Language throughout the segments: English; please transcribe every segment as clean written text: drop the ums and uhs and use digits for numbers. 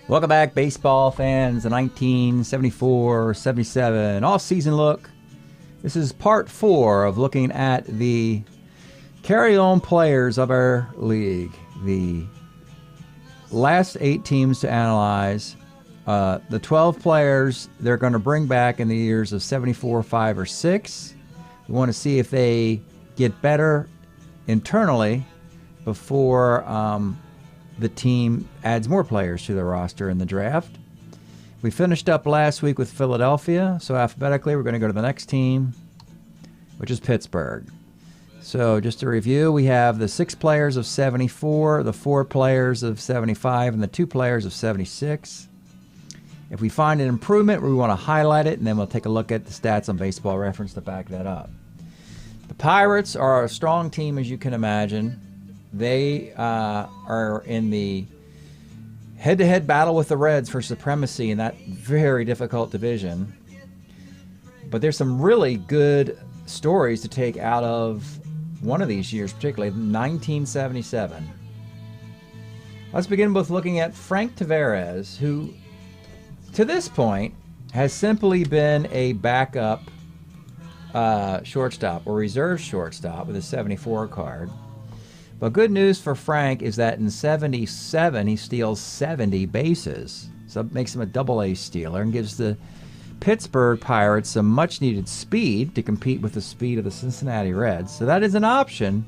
Welcome back, baseball fans. The 1974-77 off-season look. This is part 4 of looking at the carry-on players of our league. The last 8 teams to analyze. The 12 players they're going to bring back in the years of 74, 5, or 6. We want to see if they get better internally before the team adds more players to the roster in the draft. We finished up last week with Philadelphia, so alphabetically we're going to go to the next team, which is Pittsburgh. So just to review, we have the 6 players of 74, the 4 players of 75, and the 2 players of 76. If we find an improvement, we want to highlight it, and then we'll take a look at the stats on Baseball Reference to back that up. The Pirates are a strong team, as you can imagine. They are in the head-to-head battle with the Reds for supremacy in that very difficult division. But there's some really good stories to take out of one of these years, particularly 1977. Let's begin with looking at Frank Tavares, who, to this point, has simply been a backup shortstop or reserve shortstop with a 74 card. But good news for Frank is that in 77, he steals 70 bases. So it makes him a double-A stealer and gives the Pittsburgh Pirates some much-needed speed to compete with the speed of the Cincinnati Reds. So that is an option,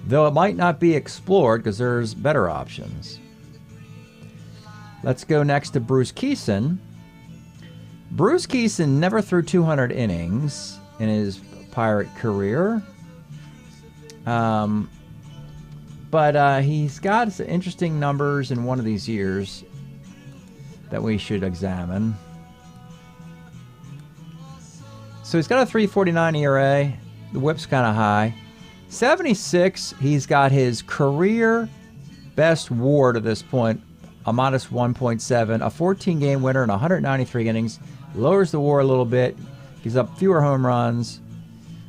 though it might not be explored because there's better options. Let's go next to Bruce Kison. Bruce Kison never threw 200 innings in his Pirate career. But he's got some interesting numbers in one of these years that we should examine. So he's got a 3.49 ERA. The whip's kind of high. 76, he's got his career best WAR to this point, a modest 1.7, a 14-game winner in 193 innings. Lowers the WAR a little bit, gives up fewer home runs.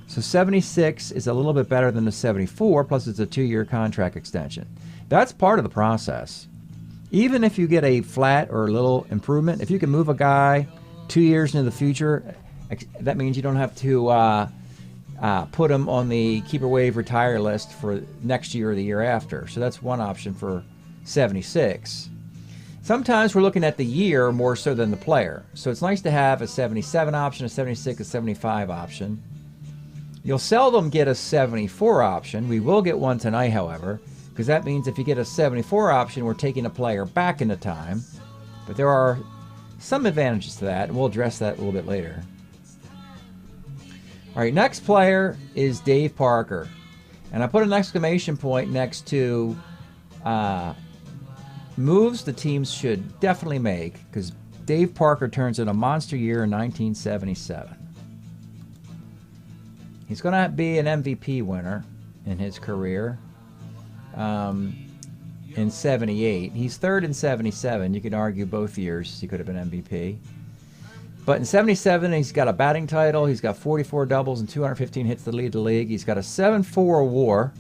So 76 is a little bit better than the 74, plus it's a 2-year contract extension. That's part of the process. Even if you get a flat or a little improvement, if you can move a guy 2 years into the future, that means you don't have to put him on the keeper waive retire list for next year or the year after. So that's one option for 76. Sometimes we're looking at the year more so than the player. So it's nice to have a 77 option, a 76, a 75 option. You'll seldom get a 74 option. We will get one tonight, however, because that means if you get a 74 option, we're taking a player back into time. But there are some advantages to that, and we'll address that a little bit later. All right, next player is Dave Parker. And I put an exclamation point next to moves the teams should definitely make, because Dave Parker turns in a monster year in 1977. He's going to be an MVP winner in his career in 78. He's third in 77. You could argue both years he could have been MVP. But in 77, he's got a batting title. He's got 44 doubles and 215 hits to lead the league. He's got a 7.4 WAR,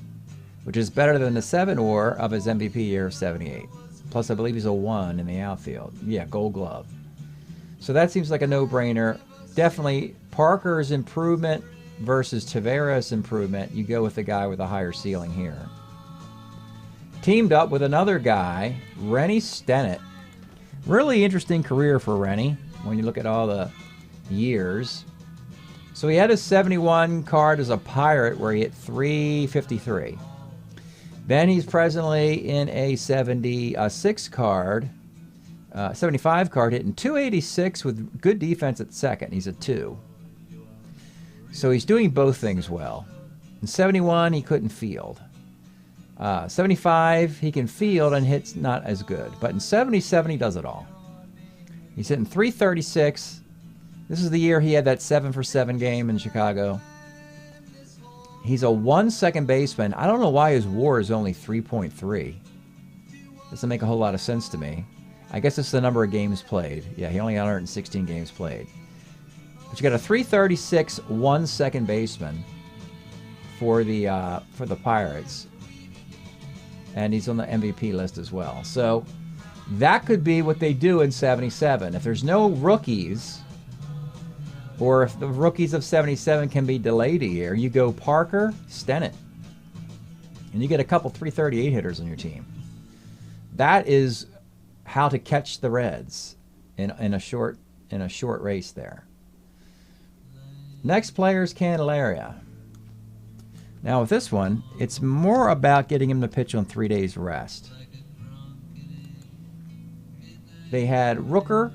which is better than the 7 WAR of his MVP year of 78. Plus, I believe he's a 1 in the outfield. Yeah, Gold Glove. So that seems like a no-brainer. Definitely Parker's improvement versus Tavares' improvement, you go with the guy with a higher ceiling here. Teamed up with another guy, Rennie Stennett. Really interesting career for Rennie when you look at all the years. So he had a 71 card as a Pirate where he hit 353. Then he's presently in a 76 card, 75 card hitting 286 with good defense at second. He's a 2. So he's doing both things well. In 71, he couldn't field. 75, he can field and hits not as good. But in 77, he does it all. He's hitting 336. This is the year he had that 7-for-7 game in Chicago. He's a 1 second baseman. I don't know why his WAR is only 3.3. Doesn't make a whole lot of sense to me. I guess it's the number of games played. Yeah, he only had 116 games played. But you got a 336 1 second baseman for the Pirates, and he's on the MVP list as well. So That could be what they do in 77. If there's no rookies, or if the rookies of 77 can be delayed a year, you go Parker, Stennett, and you get a couple 338 hitters on your team. That is how to catch the Reds in a short race there. Next player is Candelaria. Now with this one, it's more about getting him to pitch on 3 days rest. They had Rooker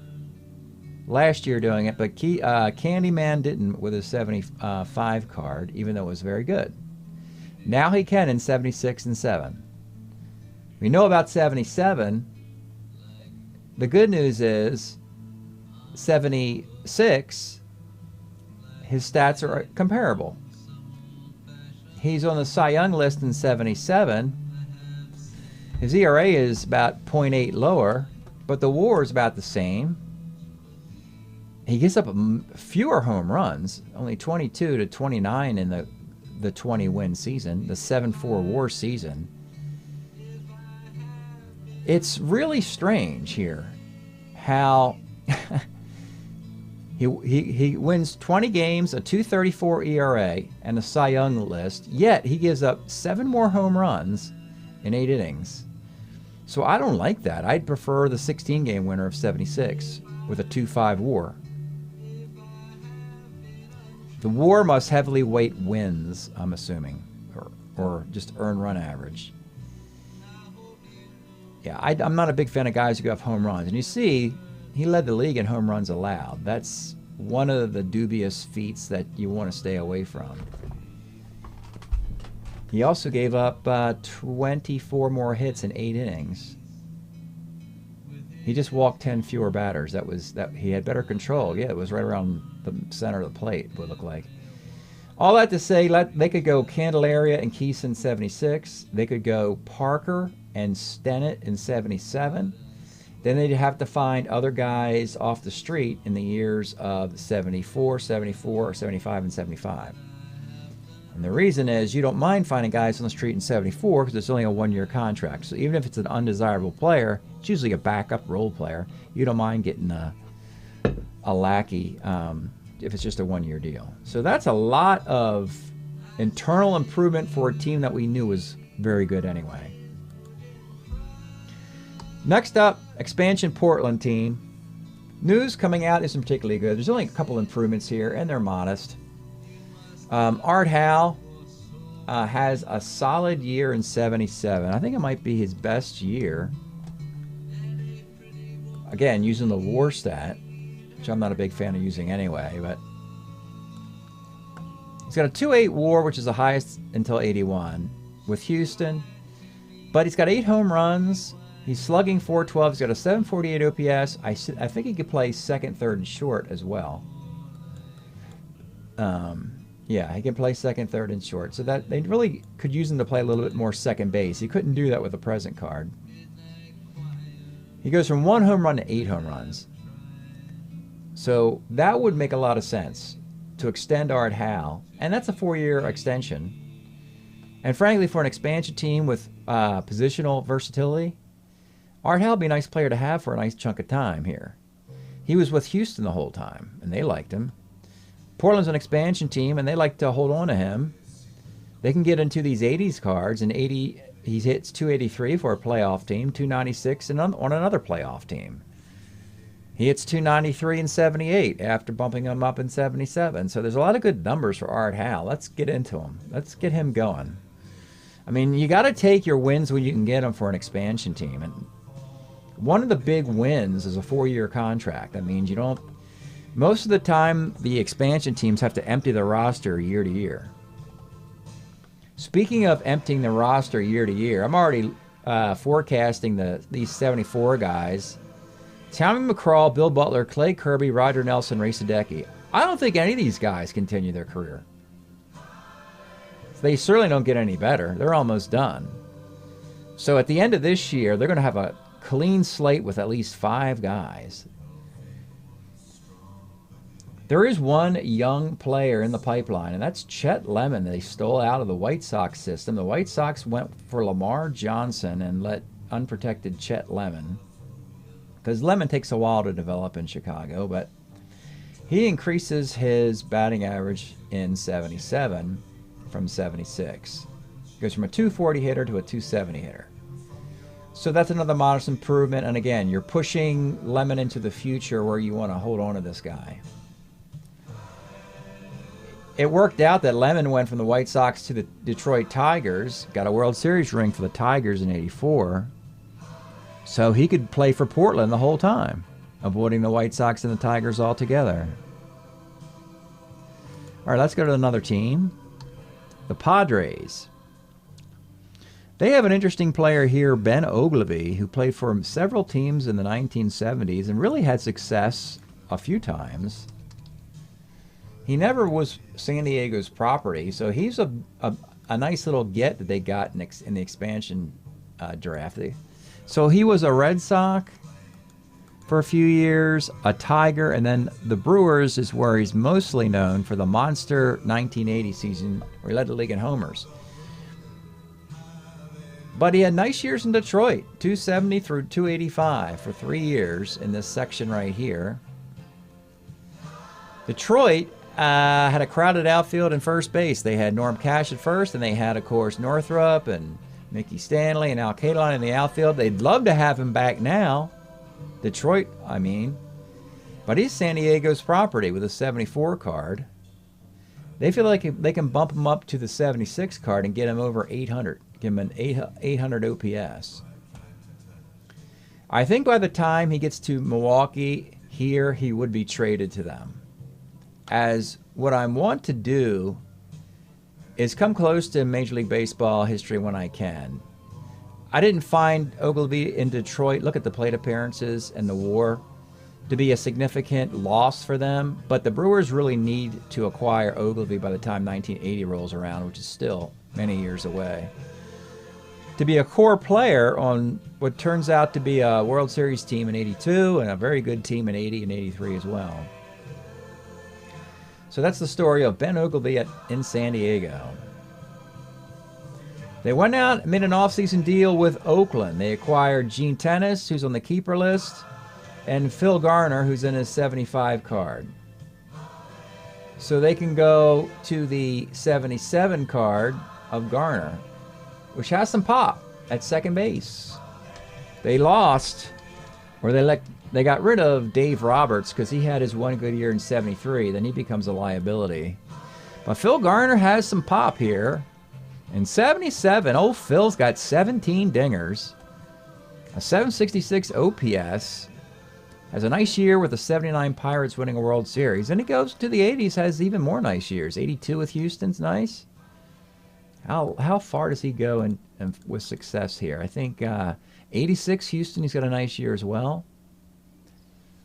last year doing it, but Candyman didn't with his 75 card, even though it was very good. Now he can in 76 and 7. We know about 77. The good news is 76, his stats are comparable. He's on the Cy Young list in 77. His ERA is about 0.8 lower, but the WAR is about the same. He gives up fewer home runs, only 22 to 29 in the 20-win season, the 7.4 WAR season. It's really strange here how he wins 20 games, a 2.34 ERA, and a Cy Young list, yet he gives up 7 more home runs in 8 innings. So I don't like that. I'd prefer the 16-game winner of 76 with a 2.5 WAR. The WAR must heavily weight wins, I'm assuming, or just earned run average. Yeah, I'm not a big fan of guys who go off home runs. And you see, he led the league in home runs allowed. That's one of the dubious feats that you want to stay away from. He also gave up 24 more hits in 8 innings. He just walked 10 fewer batters. That he had better control. Yeah, it was right around the center of the plate, it would look like. All that to say, they could go Candelaria and Keese in 76. They could go Parker and Stennett in 77. Then they'd have to find other guys off the street in the years of 74, 74, 75, and 75. And the reason is you don't mind finding guys on the street in 74 because it's only a 1-year contract. So even if it's an undesirable player, it's usually a backup role player. You don't mind getting a lackey if it's just a 1-year deal. So that's a lot of internal improvement for a team that we knew was very good anyway. Next up, expansion Portland team. News coming out isn't particularly good. There's only a couple improvements here, and they're modest. Art Howe has a solid year in 77. I think it might be his best year. Again, using the WAR stat, which I'm not a big fan of using anyway, but he's got a 2.8 WAR, which is the highest until 81 with Houston. But he's got 8 home runs. He's slugging .412. He's got a 748 OPS. I think he could play second, third, and short as well. Yeah, he can play second, third, and short. So that they really could use him to play a little bit more second base. He couldn't do that with the present card. He goes from 1 home run to 8 home runs. So that would make a lot of sense to extend Art Howe. And that's a 4-year extension. And frankly, for an expansion team with positional versatility, Art Howe would be a nice player to have for a nice chunk of time here. He was with Houston the whole time, and they liked him. Portland's an expansion team, and they like to hold on to him. They can get into these 80s cards, and he hits 283 for a playoff team, 296 on another playoff team. He hits 293 in 78 after bumping him up in 77. So there's a lot of good numbers for Art Howe. Let's get into him. Let's get him going. I mean, you got to take your wins when you can get them for an expansion team. And one of the big wins is a 4-year contract. That means you don't... Most of the time, the expansion teams have to empty the roster year to year. Speaking of emptying the roster year to year, I'm already forecasting these 74 guys. Tommy McCraw, Bill Butler, Clay Kirby, Roger Nelson, Ray Sadecki. I don't think any of these guys continue their career. They certainly don't get any better. They're almost done. So at the end of this year, they're going to have a clean slate with at least 5 guys. There is one young player in the pipeline, and that's Chet Lemon. They stole out of the White Sox system. The White Sox went for Lamar Johnson and let unprotected Chet Lemon. because Lemon takes a while to develop in Chicago, but he increases his batting average in 77 from 76. Goes from a 240 hitter to a 270 hitter. So that's another modest improvement. And again, you're pushing Lemon into the future where you want to hold on to this guy. It worked out that Lemon went from the White Sox to the Detroit Tigers, got a World Series ring for the Tigers in '84. So he could play for Portland the whole time, avoiding the White Sox and the Tigers altogether. All right, let's go to another team. The Padres. They have an interesting player here, Ben Ogilvy, who played for several teams in the 1970s and really had success a few times. He never was San Diego's property, so he's a nice little get that they got in the expansion draft. So he was a Red Sox for a few years, a Tiger, and then the Brewers is where he's mostly known for the monster 1980 season where he led the league in homers. But he had nice years in Detroit, 270 through 285 for 3 years in this section right here. Detroit had a crowded outfield and first base. They had Norm Cash at first, and they had, of course, Northrup and Mickey Stanley and Al Kaline in the outfield. They'd love to have him back now. Detroit, I mean. But he's San Diego's property with a 74 card. They feel like they can bump him up to the 76 card and get him over 800. Give him an 800 OPS. I think by the time he gets to Milwaukee here, he would be traded to them. As what I want to do is come close to Major League Baseball history when I can. I didn't find Ogilvy in Detroit, look at the plate appearances and the WAR, to be a significant loss for them, but the Brewers really need to acquire Ogilvy by the time 1980 rolls around, which is still many years away, to be a core player on what turns out to be a World Series team in '82 and a very good team in '80 and '83 as well. So that's the story of Ben Ogilvy in San Diego. They went out and made an offseason deal with Oakland. They acquired Gene Tennis, who's on the keeper list, and Phil Garner, who's in his 75 card. So they can go to the 77 card of Garner, which has some pop at second base. They lost, or they got rid of Dave Roberts because he had his one good year in '73. Then he becomes a liability. But Phil Garner has some pop here. In '77, old Phil's got 17 dingers, a 766 OPS, has a nice year with the '79 Pirates winning a World Series. And he goes to the '80s, has even more nice years. '82 with Houston's nice. How far does he go and with success here? I think '86 Houston, he's got a nice year as well.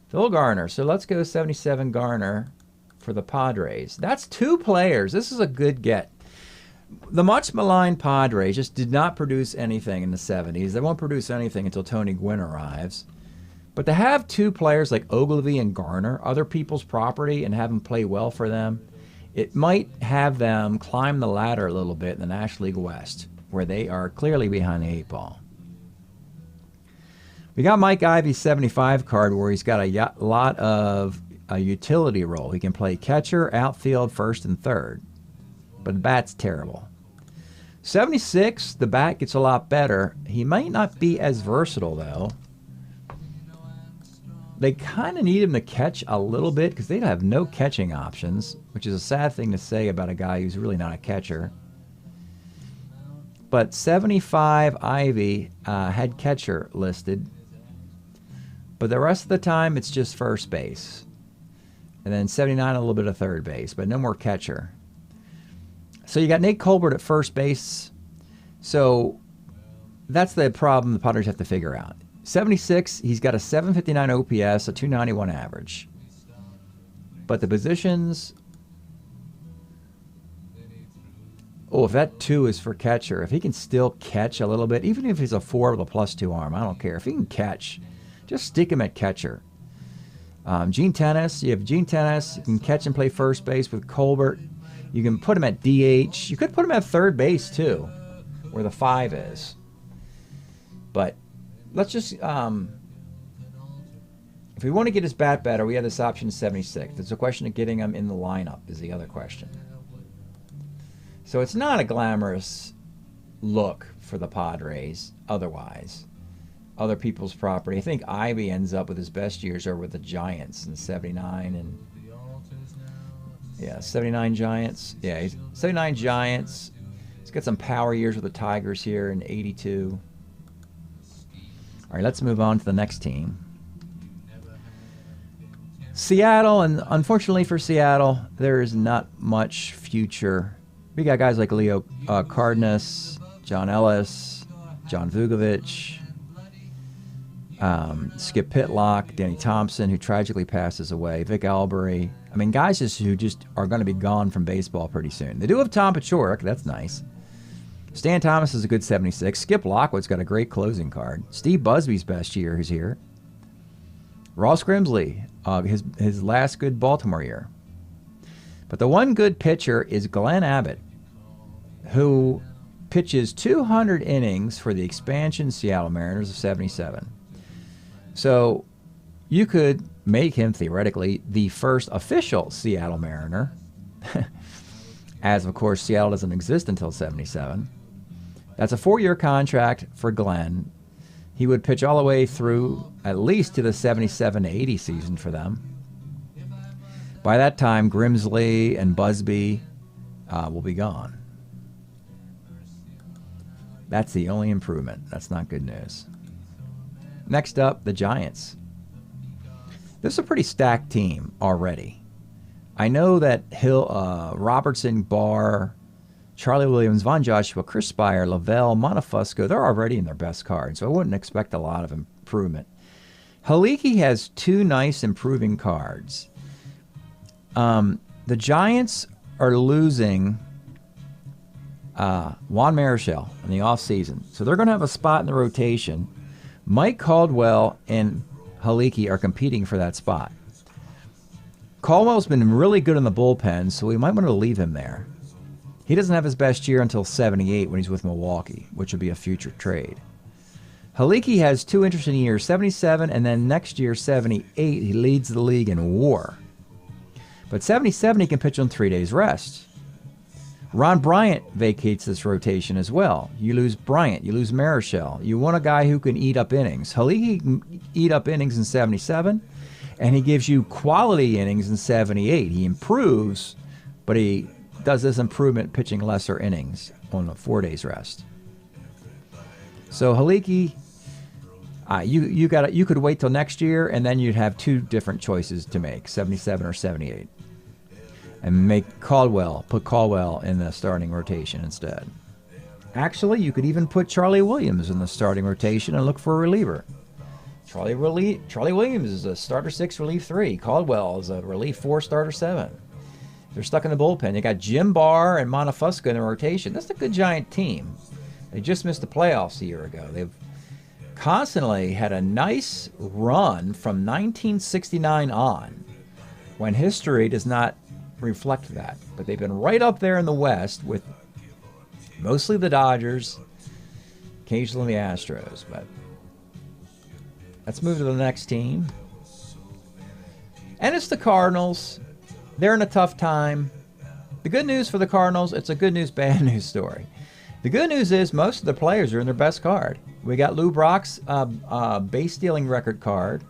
Phil Garner. So let's go 77 Garner for the Padres. That's 2 players. This is a good get. The much maligned Padres just did not produce anything in the 70s. They won't produce anything until Tony Gwynn arrives. But to have 2 players like Ogilvy and Garner, other people's property, and have them play well for them, it might have them climb the ladder a little bit in the National League West, where they are clearly behind the 8 ball. We got Mike Ivey's 75 card where he's got a lot of a utility role. He can play catcher, outfield, first, and third. But the bat's terrible. 76, the bat gets a lot better. He might not be as versatile, though. They kind of need him to catch a little bit because they have no catching options, which is a sad thing to say about a guy who's really not a catcher. But 75 Ivy had catcher listed. But the rest of the time, it's just first base. And then 79, a little bit of third base, but no more catcher. So you got Nate Colbert at first base. So that's the problem the Padres have to figure out. 76, he's got a 759 OPS, a 291 average. But the positions... Oh, if that 2 is for catcher, if he can still catch a little bit, even if he's a 4 with a +2 arm, I don't care. If he can catch, just stick him at catcher. Gene Tennis, you have Gene Tennis. You can catch and play first base with Colbert. You can put him at DH. You could put him at third base, too, where the 5 is. But let's just If we want to get his bat better, we have this option 76. It's a question of getting him in the lineup is the other question. So it's not a glamorous look for the Padres otherwise. Other people's property. I think Ivy ends up with his best years are with the Giants in 79 and 79 Giants. Yeah, he's 79 Giants. He's got some power years with the Tigers here in 82. All right, let's move on to the next team. Seattle, and unfortunately for Seattle, there is not much future. We got guys like Leo Cardenas, John Ellis, John Vukovic, Skip Pitlock, Danny Thompson, who tragically passes away, Vic Albury. I mean, guys who just are going to be gone from baseball pretty soon. They do have Tom Paciorek. That's nice. Stan Thomas is a good 76. Skip Lockwood's got a great closing card. Steve Busby's best year is here. Ross Grimsley, his last good Baltimore year. But the one good pitcher is Glenn Abbott, who pitches 200 innings for the expansion Seattle Mariners of 77. So you could make him theoretically the first official Seattle Mariner, as of course Seattle doesn't exist until 77. That's a 4-year contract for Glenn. He would pitch all the way through at least to the 77-80 season for them. By that time, Grimsley and Busby will be gone. That's the only improvement. That's not good news. Next up, the Giants. This is a pretty stacked team already. I know that Robertson, Barr, Charlie Williams, Von Joshua, Chris Spire, Lavelle, Montefusco, they're already in their best card, so I wouldn't expect a lot of improvement. Haliki has 2 nice improving cards. The Giants are losing Juan Marichal in the offseason, so they're going to have a spot in the rotation. Mike Caldwell and Haliki are competing for that spot. Caldwell's been really good in the bullpen, so we might want to leave him there. He doesn't have his best year until 78 when he's with Milwaukee, which would be a future trade. Haliki has 2 interesting years, 77, and then next year, 78, he leads the league in WAR. But 77, he can pitch on 3 days rest. Ron Bryant vacates this rotation as well. You lose Bryant, you lose Marichal. You want a guy who can eat up innings. Haliki can eat up innings in 77, and he gives you quality innings in 78. He improves, but he does this improvement pitching lesser innings on a 4 days rest. So Haliki, you could wait till next year, and then you'd have 2 different choices to make, 77 or 78. And put Caldwell in the starting rotation instead. Actually, you could even put Charlie Williams in the starting rotation and look for a reliever. Charlie Williams is a starter 6, relief 3. Caldwell is a relief 4, starter 7. They're stuck in the bullpen. They got Jim Barr and Montefusco in the rotation. That's a good Giant team. They just missed the playoffs a year ago. They've constantly had a nice run from 1969 on, when history does not reflect that. But they've been right up there in the West with mostly the Dodgers, occasionally the Astros. But let's move to the next team. And it's the Cardinals. They're in a tough time. The good news for the Cardinals, it's a good news, bad news story. The good news is most of the players are in their best card. We got Lou Brock's base stealing record card,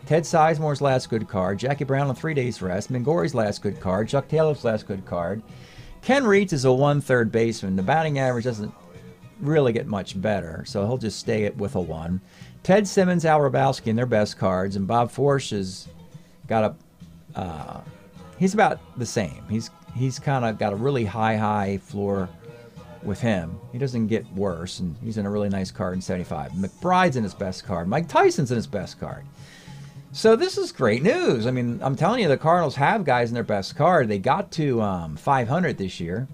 Ted Sizemore's last good card, Jackie Brown on 3 days rest, Mingori's last good card, Chuck Taylor's last good card. Ken Reitz is a 1/3 baseman. The batting average doesn't really get much better, so he'll just stay with a 1. Ted Simmons, Al Rabowski in their best cards, and Bob Forsch has got he's about the same. He's kind of got a really high floor with him. He doesn't get worse, and he's in a really nice card in 75. McBride's in his best card. Mike Tyson's in his best card. So this is great news. I mean, I'm telling you, the Cardinals have guys in their best card. They got to 500 this year.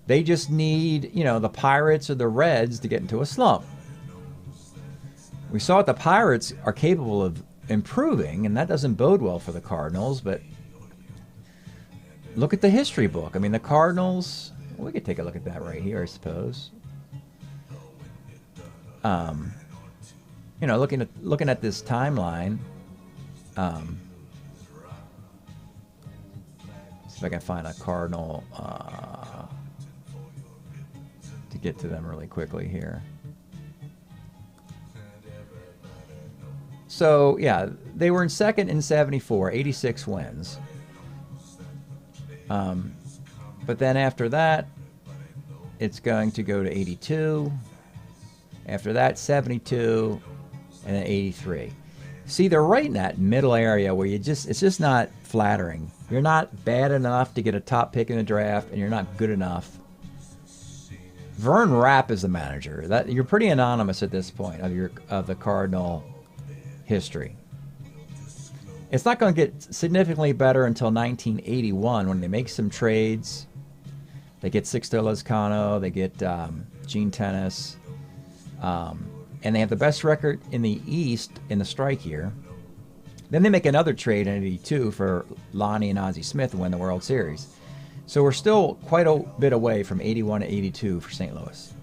They just need, the Pirates or the Reds to get into a slump. We saw what the Pirates are capable of improving, and that doesn't bode well for the Cardinals, but look at the history book. I mean, the Cardinals, we could take a look at that right here, I suppose. Looking at this timeline, See if I can find a Cardinal to get to them really quickly here. So, yeah, they were in second in 74, 86 wins. But then after that, it's going to go to 82. After that, 72, and then 83. See, they're right in that middle area where it's just not flattering. You're not bad enough to get a top pick in the draft, and you're not good enough. Vern Rapp is the manager. You're pretty anonymous at this point of the Cardinal history. It's not going to get significantly better until 1981 when they make some trades. They get Sixto Lezcano, they get Gene Tennis, and they have the best record in the East in the strike year. Then they make another trade in 82 for Lonnie and Ozzie Smith and win the World Series. So we're still quite a bit away from 81 to 82 for St. Louis.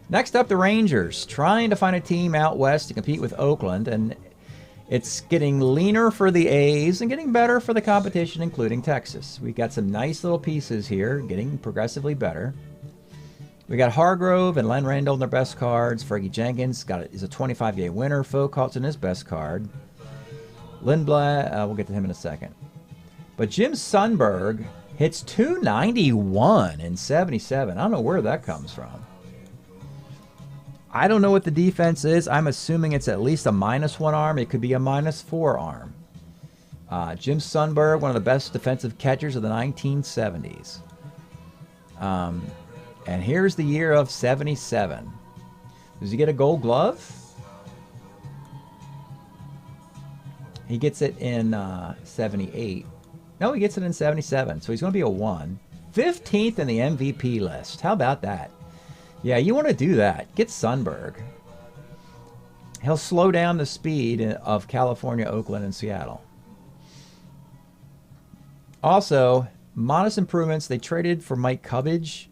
Next up, the Rangers, trying to find a team out west to compete with Oakland, and it's getting leaner for the A's and getting better for the competition, including Texas. We got some nice little pieces here, getting progressively better. We got Hargrove and Len Randall in their best cards. Fergie Jenkins is a 25-day winner. Foucault's in his best card. Lindblad, we'll get to him in a second. But Jim Sundberg hits 291 in 77. I don't know where that comes from. I don't know what the defense is. I'm assuming it's at least a -1 arm. It could be a -4 arm. Jim Sundberg, one of the best defensive catchers of the 1970s. And here's the year of 77. Does he get a gold glove? He gets it in 78. No, he gets it in 77. So he's going to be a 1. 15th in the MVP list. How about that? Yeah, you want to do that. Get Sundberg. He'll slow down the speed of California, Oakland, and Seattle. Also, modest improvements. They traded for Mike Cubbage,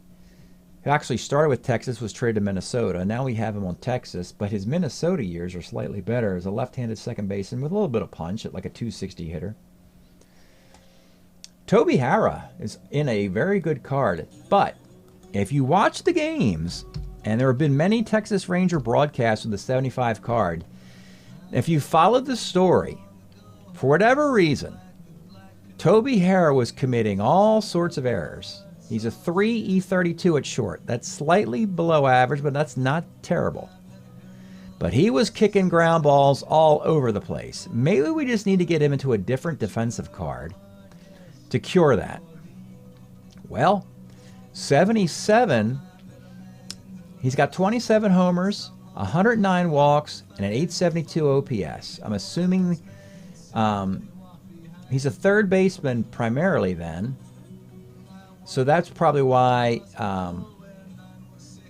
who actually started with Texas, was traded to Minnesota. Now we have him on Texas, but his Minnesota years are slightly better as a left-handed second baseman with a little bit of punch at like a 260 hitter. Toby Harrah is in a very good card, but if you watch the games, and there have been many Texas Ranger broadcasts with the 75 card, if you followed the story, for whatever reason, Toby Harrah was committing all sorts of errors. He's a 3 E32 at short. That's slightly below average, but that's not terrible. But he was kicking ground balls all over the place. Maybe we just need to get him into a different defensive card to cure that. Well, 77, he's got 27 homers, 109 walks, and an 872 OPS. I'm assuming he's a third baseman primarily then. So that's probably why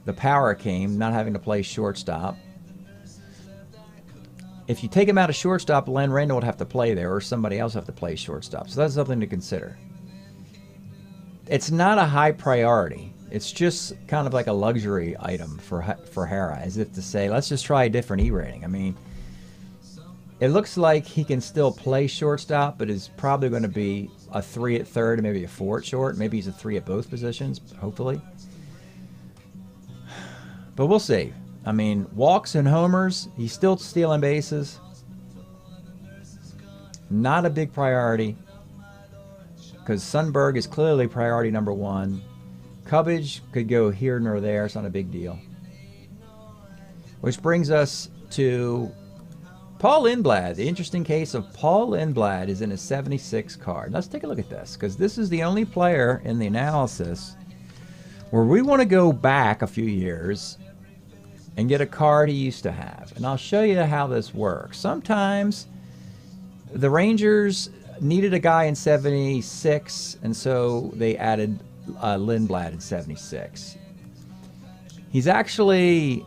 the power came, not having to play shortstop. If you take him out of shortstop, Len Randall would have to play there, or somebody else have to play shortstop. So that's something to consider. It's not a high priority. It's just kind of like a luxury item for Harrah, as if to say, let's just try a different E rating. I mean, it looks like he can still play shortstop, but is probably going to be a 3 at third and maybe a 4 at short. Maybe he's a 3 at both positions, hopefully. But we'll see. I mean, walks and homers, he's still stealing bases. Not a big priority, because Sundberg is clearly priority number 1. Cubbage could go here nor there. It's not a big deal. Which brings us to Paul Lindblad. The interesting case of Paul Lindblad is in his 76 card. Let's take a look at this, because this is the only player in the analysis where we want to go back a few years and get a card he used to have. And I'll show you how this works. Sometimes the Rangers needed a guy in 76, and so they added Lindblad in 76. He's actually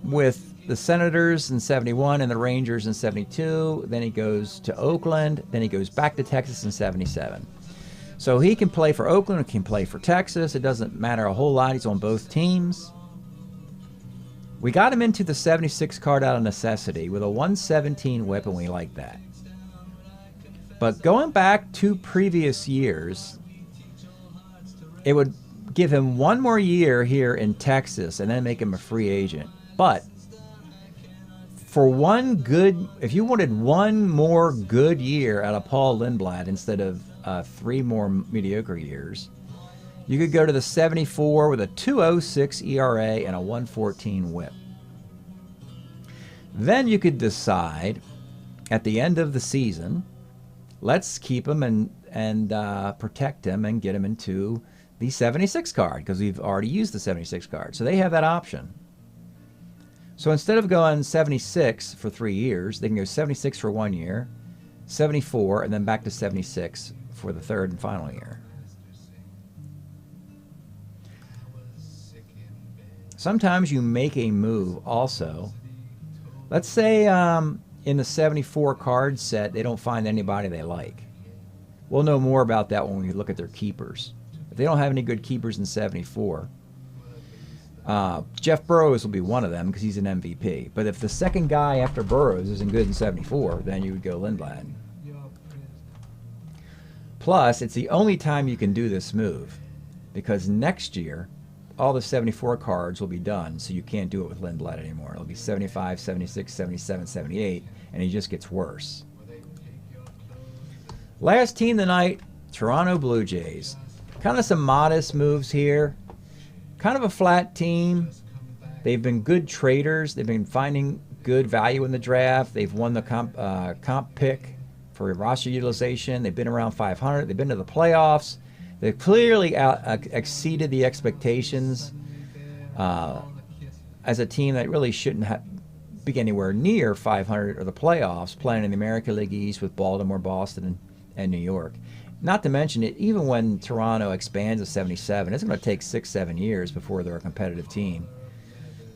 with the Senators in 71 and the Rangers in 72. Then he goes to Oakland. Then he goes back to Texas in 77. So he can play for Oakland, he can play for Texas. It doesn't matter a whole lot. He's on both teams. We got him into the 76 card out of necessity with a 117 whip, and we like that. But going back 2 previous years, it would give him 1 more year here in Texas and then make him a free agent. But for one good, if you wanted 1 more good year out of Paul Lindblad instead of 3 more mediocre years, you could go to the 74 with a 2.06 ERA and a 114 whip. Then you could decide at the end of the season, let's keep him and protect him and get him into the 76 card because we've already used the 76 card. So they have that option. So instead of going 76 for 3 years, they can go 76 for 1 year, 74, and then back to 76 for the 3rd and final year. Sometimes you make a move also. Let's say in the 74 card set, they don't find anybody they like. We'll know more about that when we look at their keepers. If they don't have any good keepers in 74, Jeff Burrows will be one of them because he's an MVP. But if the second guy after Burrows isn't good in 74, then you would go Lindblad. Plus, it's the only time you can do this move because next year, all the 74 cards will be done, so you can't do it with Lindblad anymore. It'll be 75, 76, 77, 78, and he just gets worse. Last team tonight, Toronto Blue Jays. Kind of some modest moves here. Kind of a flat team. They've been good traders. They've been finding good value in the draft. They've won the comp pick for roster utilization. They've been around 500. They've been to the playoffs. They've clearly exceeded the expectations as a team that really shouldn't be anywhere near 500 or the playoffs, playing in the American League East with Baltimore, Boston, and New York. Not to mention it, even when Toronto expands to 77, it's going to take 6-7 years before they're a competitive team.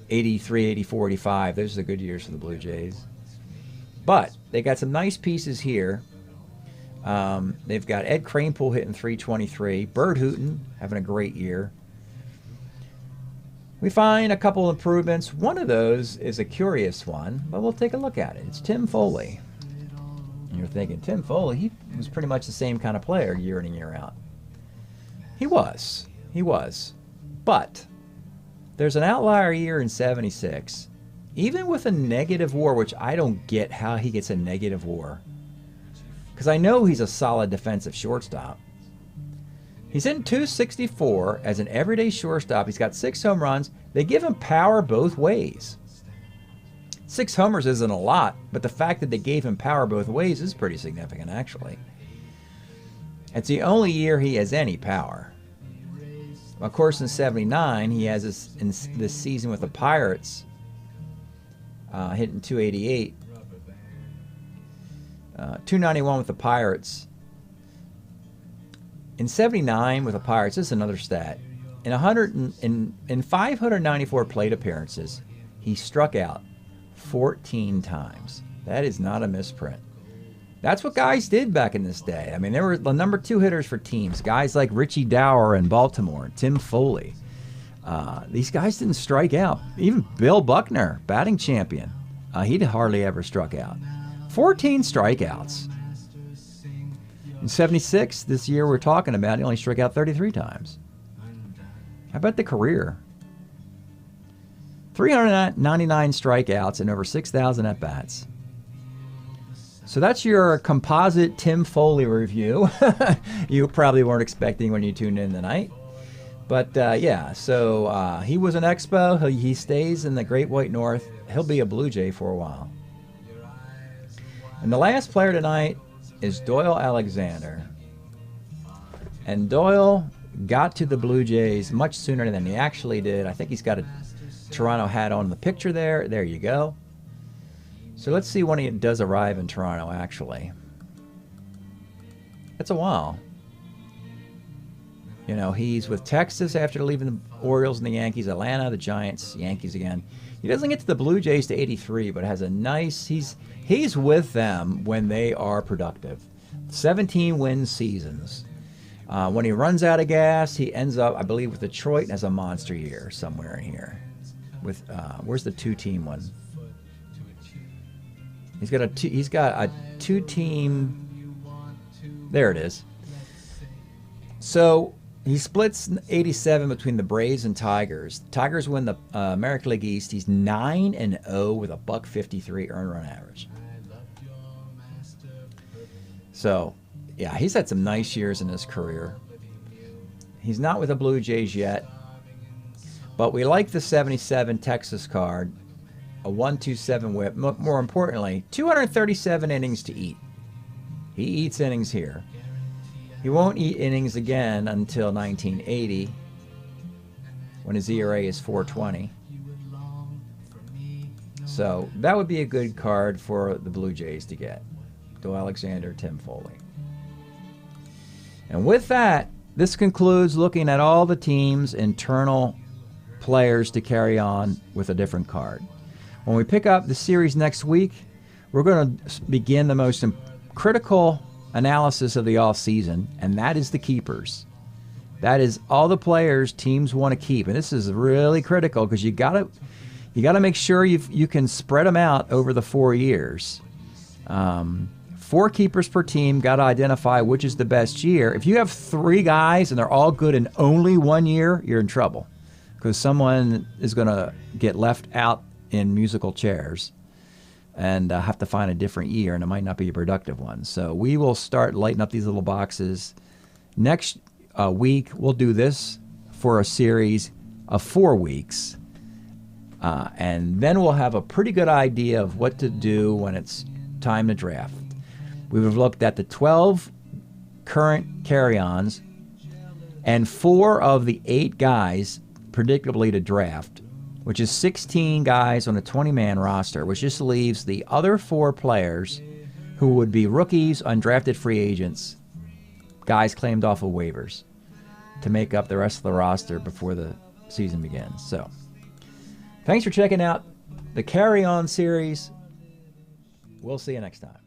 83, 84, 85, those are the good years for the Blue Jays. But they got some nice pieces here. They've got Ed Kranepool hitting .323. Bird Hooton having a great year. We find a couple improvements. One of those is a curious one, but we'll take a look at it. It's Tim Foley. And you're thinking, Tim Foley, he was pretty much the same kind of player year in and year out. He was. But there's an outlier year in 76. Even with a negative WAR, which I don't get how he gets a negative WAR. Because I know he's a solid defensive shortstop. He's in .264 as an everyday shortstop. He's got 6 home runs. They give him power both ways. 6 homers isn't a lot, but the fact that they gave him power both ways is pretty significant, actually. It's the only year he has any power. Of course, in 79, he has this season with the Pirates, hitting .288. 291 with the Pirates. In 79 with the Pirates, this is another stat. In 594 plate appearances, he struck out 14 times. That is not a misprint. That's what guys did back in this day. I mean, they were the number 2 hitters for teams. Guys like Richie Dower in Baltimore, Tim Foley. These guys didn't strike out. Even Bill Buckner, batting champion, he hardly ever struck out. 14 strikeouts. In 76, this year we're talking about, he only struck out 33 times. How about the career? 399 strikeouts and over 6,000 at-bats. So that's your composite Tim Foley review. You probably weren't expecting when you tuned in tonight. But yeah, so he was an Expo. He stays in the Great White North. He'll be a Blue Jay for a while. And the last player tonight is Doyle Alexander. And Doyle got to the Blue Jays much sooner than he actually did. I think he's got a Toronto hat on in the picture there. There you go. So let's see when he does arrive in Toronto, actually. It's a while. You know, he's with Texas after leaving the Orioles and the Yankees, Atlanta, the Giants, Yankees again. He doesn't get to the Blue Jays to 83, but has a nice, he's with them when they are productive. 17 win seasons. When he runs out of gas, he ends up, I believe, with Detroit and has a monster year somewhere in here. with where's the 2-team one? He's got a 2-team. There it is. So he splits 87 between the Braves and Tigers. Tigers win the American League East. He's 9-0 with a .153 earned run average. So, yeah, he's had some nice years in his career. He's not with the Blue Jays yet, but we like the 77 Texas card, a 1.27 whip. More importantly, 237 innings to eat. He eats innings here. He won't eat innings again until 1980, when his ERA is 4.20. So that would be a good card for the Blue Jays to get. Doyle Alexander, Tim Foley. And with that, this concludes looking at all the teams' internal players to carry on with a different card. When we pick up the series next week, we're going to begin the most critical analysis of the offseason, and that is the keepers. That is all the players teams want to keep, and this is really critical because you got to make sure you can spread them out over the 4 years. 4 keepers per team, got to identify which is the best year. If you have 3 guys and they're all good in only 1 year, you're in trouble because someone is going to get left out in musical chairs and have to find a different year, and it might not be a productive one. So we will start lighting up these little boxes. Next week, we'll do this for a series of 4 weeks, and then we'll have a pretty good idea of what to do when it's time to draft. We've looked at the 12 current carry-ons and 4 of the 8 guys predictably to draft, which is 16 guys on a 20-man roster, which just leaves the other 4 players who would be rookies, undrafted free agents, guys claimed off of waivers, to make up the rest of the roster before the season begins. So, thanks for checking out the Carry On series. We'll see you next time.